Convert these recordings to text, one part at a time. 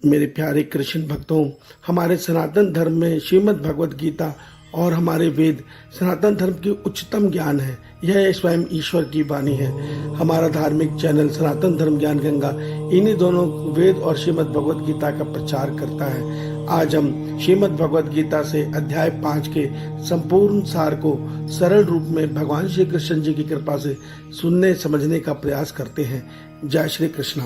मेरे प्यारे कृष्ण भक्तों, हमारे सनातन धर्म में श्रीमद् भगवत गीता और हमारे वेद सनातन धर्म की उच्चतम ज्ञान है। यह स्वयं ईश्वर की वाणी है। हमारा धार्मिक चैनल सनातन धर्म ज्ञान गंगा इन्हीं दोनों वेद और श्रीमद् भगवत गीता का प्रचार करता है। आज हम श्रीमद् भगवत गीता से अध्याय 5 के संपूर्ण सार को सरल रूप में भगवान श्री कृष्ण जी की कृपा से सुनने समझने का प्रयास करते हैं। जय श्री कृष्ण।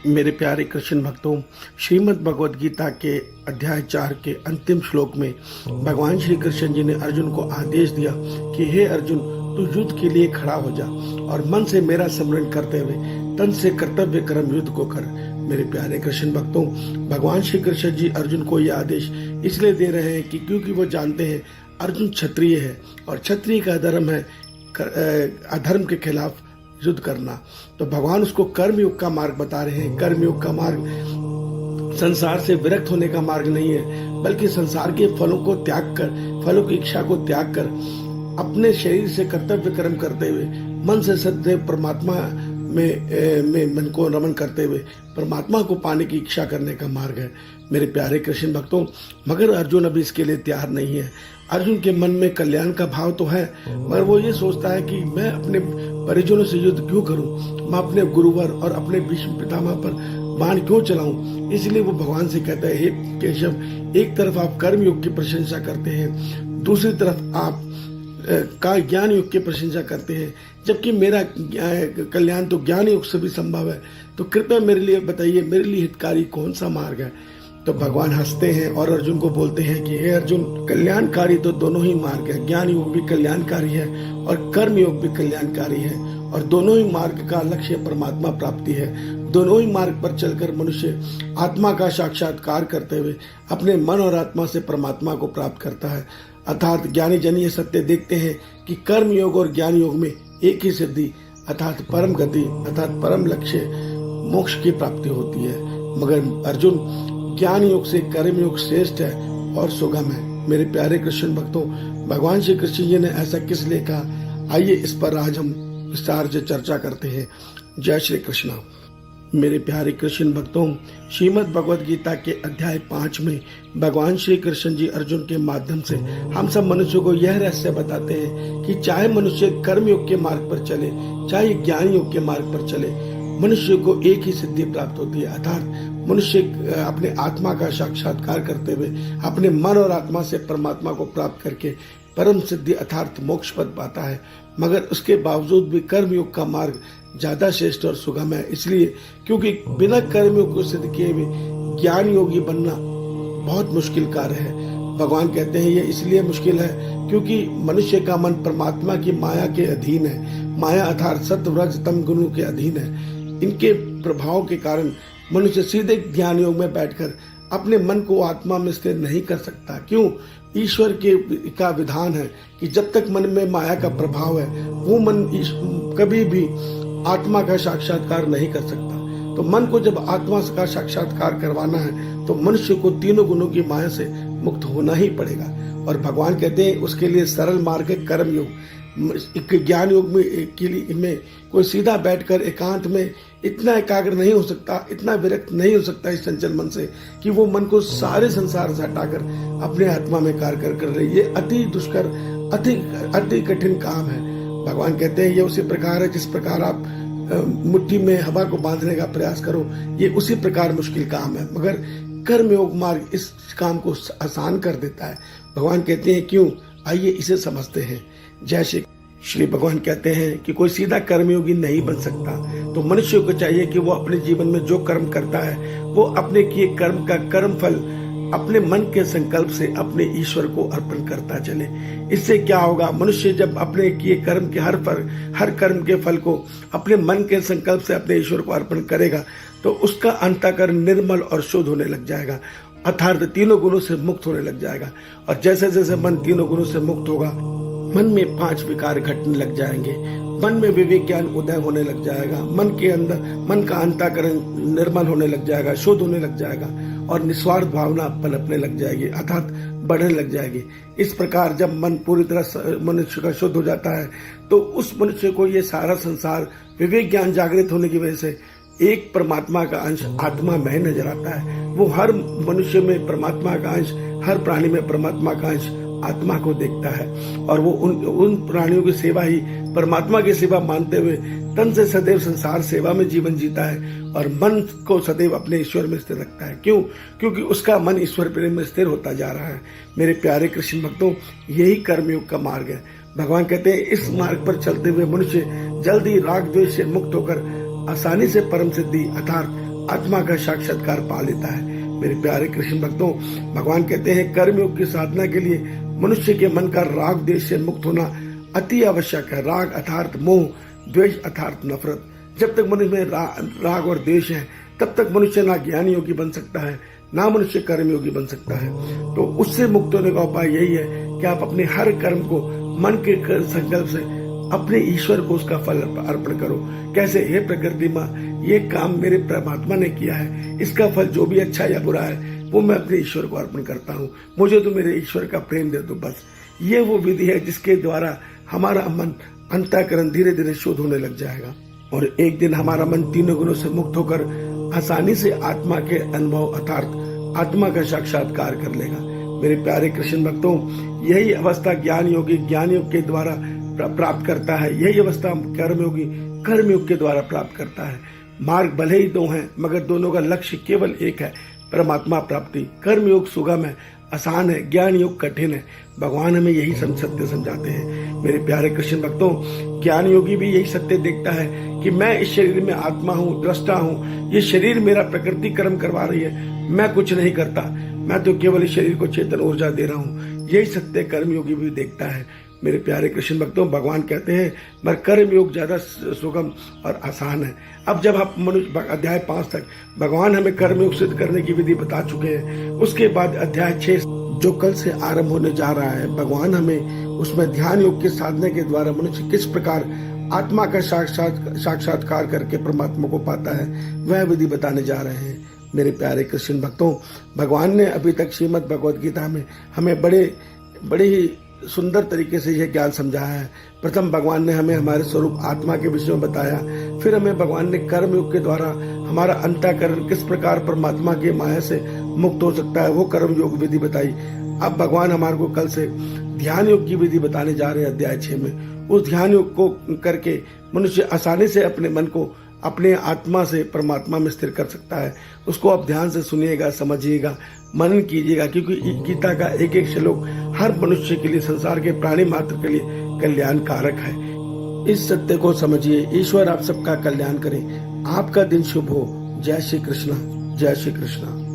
मेरे प्यारे कृष्ण भक्तों, श्रीमद् भगवत गीता के अध्याय 4 के अंतिम श्लोक में भगवान श्री कृष्ण जी ने अर्जुन को आदेश दिया कि हे अर्जुन, तू युद्ध के लिए खड़ा हो जा और मन से मेरा स्मरण करते हुए तन से कर्तव्य कर्म युद्ध को कर। मेरे प्यारे कृष्ण भक्तों, भगवान श्री कृष्ण जी अर्जुन को यह आदेश इसलिए दे रहे हैं कि क्योंकि वो जानते हैं अर्जुन क्षत्रिय है और क्षत्रिय का धर्म है अधर्म के खिलाफ युद्ध करना। तो भगवान उसको कर्म योग का मार्ग बता रहे हैं। कर्म योग का मार्ग संसार से विरक्त होने का मार्ग नहीं है, बल्कि संसार के फलों को त्याग कर, फलों की इच्छा को त्याग कर, अपने शरीर से कर्तव्य कर्म करते हुए मन से सदैव परमात्मा में मन को रमन करते हुए परमात्मा को पाने की इच्छा करने का मार्ग है। मेरे प्यारे कृष्ण भक्तों, मगर अर्जुन अभी इसके लिए तैयार नहीं है। अर्जुन के मन में कल्याण का भाव तो है, मगर वो ये सोचता है कि मैं अपने परिजनों से युद्ध क्यों करूं, मैं अपने गुरुवर और अपने भीष्म पितामह पर बाण क्यों चलाऊं। इसलिए वो भगवान से कहता है, हे केशव, एक तरफ आप कर्म योग की प्रशंसा करते हैं, दूसरी तरफ आप का ज्ञान योग की प्रशंसा करते हैं, जबकि मेरा कल्याण तो ज्ञान योग से भी संभव है। तो कृपया मेरे लिए बताइए, मेरे लिए हितकारी कौन सा मार्ग है। तो भगवान हंसते हैं और अर्जुन को बोलते हैं कि हे अर्जुन, कल्याणकारी तो दोनों ही मार्ग है। ज्ञान योग भी कल्याणकारी है और कर्म योग भी कल्याणकारी है, और दोनों ही मार्ग का लक्ष्य परमात्मा प्राप्ति है। दोनों ही मार्ग पर चलकर मनुष्य आत्मा का साक्षात्कार करते हुए अपने मन और आत्मा से परमात्मा को प्राप्त करता है। अर्थात ज्ञानी जन ये सत्य देखते हैं कि कर्म योग और ज्ञान योग में एक ही सिद्धि अर्थात परम गति अर्थात परम लक्ष्य मोक्ष की प्राप्ति होती है। मगर अर्जुन, ज्ञान योग से कर्म योग श्रेष्ठ है और सुगम है। मेरे प्यारे कृष्ण भक्तों, भगवान श्री कृष्ण जी ने ऐसा किस लिए कहा, आइए इस पर आज हम विस्तार से चर्चा करते हैं। जय श्री कृष्ण। मेरे प्यारे कृष्ण भक्तों, श्रीमद् भगवत गीता के अध्याय 5 में भगवान श्री कृष्ण जी अर्जुन के माध्यम से हम सब मनुष्यों को यह रहस्य बताते हैं कि चाहे मनुष्य कर्म योग के मार्ग पर चले, चाहे ज्ञान योग के मार्ग पर चले, मनुष्य को एक ही सिद्धि प्राप्त होती है। अर्थात मनुष्य अपने आत्मा का साक्षात्कार करते हुए अपने मन और आत्मा से परमात्मा को प्राप्त करके परम सिद्धि अर्थात मोक्ष पद पाता है। मगर उसके बावजूद भी कर्म योग का मार्ग ज्यादा श्रेष्ठ और सुगम है, इसलिए क्योंकि बिना कर्म योग को सिद्ध किए हुए ज्ञान योगी बनना बहुत मुश्किल कार्य है। भगवान कहते हैं ये इसलिए मुश्किल है क्योंकि मनुष्य का मन परमात्मा की माया के अधीन है। माया अर्थात सत्व रज तम गुणों के अधीन है। इनके प्रभाव के कारण मनुष्य सीधे ज्ञान योग में बैठकर अपने मन को आत्मा में स्थिर नहीं कर सकता। क्यों? ईश्वर का विधान है कि जब तक मन में माया का प्रभाव है वो मन कभी भी आत्मा का साक्षात्कार नहीं कर सकता। तो मन को जब आत्मा का साक्षात्कार करवाना है तो मनुष्य को तीनों गुणों की माया से मुक्त होना ही पड़ेगा। और भगवान कहते हैं उसके लिए सरल मार्ग है कर्म योग। ज्ञान योग में कोई सीधा बैठकर एकांत में इतना एकाग्र नहीं हो सकता, इतना विरक्त नहीं हो सकता इस चंचल मन से कि वो मन को सारे संसार से हटाकर अपने आत्मा में कार्य कर रही। ये अति दुष्कर अति कठिन काम है। भगवान कहते हैं ये उसी प्रकार है जिस प्रकार आप मुट्ठी में हवा को बांधने का प्रयास करो, ये उसी प्रकार मुश्किल काम है। मगर कर्म योग मार्ग इस काम को आसान कर देता है। भगवान कहते हैं क्यों, आइए इसे समझते हैं। जय श्री भगवान कहते हैं कि कोई सीधा कर्मयोगी नहीं बन सकता। तो मनुष्य को चाहिए कि वो अपने जीवन में जो कर्म करता है वो अपने किए कर्म का कर्म फल अपने मन के संकल्प से अपने ईश्वर को अर्पण करता चले। इससे क्या होगा, मनुष्य जब अपने किए कर्म के हर कर्म के फल को अपने मन के संकल्प से अपने ईश्वर को अर्पण करेगा तो उसका अंतःकरण निर्मल और शुद्ध होने लग जाएगा, अर्थात तीनों गुणों से मुक्त होने लग जाएगा। और जैसे जैसे मन तीनों गुणों से मुक्त होगा, मन में 5 विकार घटने लग जाएंगे, मन में विवेक ज्ञान उदय होने लग जाएगा, मन का अंतःकरण निर्मल होने लग जाएगा, शुद्ध होने लग जाएगा और निस्वार्थ भावना पनपने लग जाएगी अर्थात बढ़ने लग जाएगी। इस प्रकार जब मन पूरी तरह मनुष्य का शुद्ध हो जाता है तो उस मनुष्य को ये सारा संसार विवेक ज्ञान जागृत होने की वजह से एक परमात्मा का अंश आत्मा में नजर आता है। वो हर मनुष्य में परमात्मा का अंश, हर प्राणी में परमात्मा का अंश आत्मा को देखता है और वो उन प्राणियों की सेवा ही परमात्मा की सेवा मानते हुए तन से सदैव संसार सेवा में जीवन जीता है और मन को सदैव अपने ईश्वर में स्थिर रखता है। क्यों? क्योंकि उसका मन ईश्वर प्रेम में स्थिर होता जा रहा है। मेरे प्यारे कृष्ण भक्तों, यही कर्मयोग का मार्ग है। भगवान कहते हैं इस मार्ग पर चलते हुए मनुष्य जल्दी राग द्वेष से मुक्त होकर आसानी से परम सिद्धि अर्थात आत्मा का साक्षात्कार पा लेता है। मेरे प्यारे कृष्ण भक्तों, भगवान कहते हैं कर्मयोग की साधना के लिए मनुष्य के मन का राग द्वेष से मुक्त होना अति आवश्यक है। राग अर्थात मोह, द्वेष अर्थात नफरत। जब तक मनुष्य में राग और द्वेष है तब तक मनुष्य ना ज्ञान योगी बन सकता है, ना मनुष्य कर्मयोगी बन सकता है। तो उससे मुक्त होने का उपाय यही है कि आप अपने हर कर्म को मन के संकल्प से अपने ईश्वर को उसका फल अर्पण करो। कैसे? हे प्रकृति माँ, ये काम मेरे परमात्मा ने किया है, इसका फल जो भी अच्छा या बुरा है वो मैं अपने ईश्वर को अर्पण करता हूँ। मुझे तो मेरे ईश्वर का प्रेम दे दो बस। ये वो विधि है जिसके द्वारा हमारा मन अंतःकरण धीरे धीरे शुद्ध होने लग जाएगा और एक दिन हमारा मन तीनों गुणों से मुक्त होकर आसानी से आत्मा के अनुभव अर्थात आत्मा का साक्षात्कार कर लेगा। मेरे प्यारे कृष्ण भक्तों, यही अवस्था ज्ञान योग के द्वारा प्राप्त करता है। यही अवस्था कर्मयोगी कर्मयोग के द्वारा प्राप्त करता है। मार्ग भले ही दो हैं मगर दोनों का लक्ष्य केवल एक है, परमात्मा प्राप्ति। कर्मयोग सुगम है, आसान है, ज्ञान योग कठिन है। भगवान हमें यही सत्य समझाते हैं। मेरे प्यारे कृष्ण भक्तों, ज्ञान योगी भी यही सत्य देखता है कि मैं इस शरीर में आत्मा हूँ, दृष्टा हूँ। ये शरीर मेरा प्रकृति कर्म करवा रही है, मैं कुछ नहीं करता, मैं तो केवल इस शरीर को चेतन ऊर्जा दे रहा हूँ। यही सत्य कर्मयोगी भी देखता है। मेरे प्यारे कृष्ण भक्तों, भगवान कहते हैं मगर कर्मयोग ज्यादा सुगम और आसान है। अब जब आप मनुष्य अध्याय 5 तक भगवान हमें कर्मयोग सिद्ध करने की विधि बता चुके हैं, उसके बाद अध्याय 6 जो कल से आरंभ होने जा रहा है, भगवान हमें उसमें ध्यान योग के साधने के द्वारा मनुष्य किस प्रकार आत्मा का साक्षात्कार करके परमात्मा को पाता है, वह विधि बताने जा रहे हैं। मेरे प्यारे कृष्ण भक्तों, भगवान ने अभी तक श्रीमद् भगवद गीता में हमें बड़े ही सुंदर तरीके से यह ज्ञान समझाया है। प्रथम भगवान ने हमें हमारे स्वरूप आत्मा के विषय में बताया, फिर हमें भगवान ने कर्म योग के द्वारा हमारा अंतःकरण किस प्रकार परमात्मा की माया से मुक्त हो सकता है, वो कर्म योग विधि बताई। अब भगवान हमारे को कल से ध्यान योग की विधि बताने जा रहे हैं अध्याय 6 में। उस ध्यान योग को करके मनुष्य आसानी से अपने मन को अपने आत्मा से परमात्मा में स्थिर कर सकता है। उसको आप ध्यान से सुनिएगा, समझिएगा, मनन कीजिएगा, क्योंकि गीता का एक एक श्लोक हर मनुष्य के लिए, संसार के प्राणी मात्र के लिए कल्याणकारक है। इस सत्य को समझिए। ईश्वर आप सबका कल्याण करे। आपका दिन शुभ हो। जय श्री कृष्ण, जय श्री कृष्ण।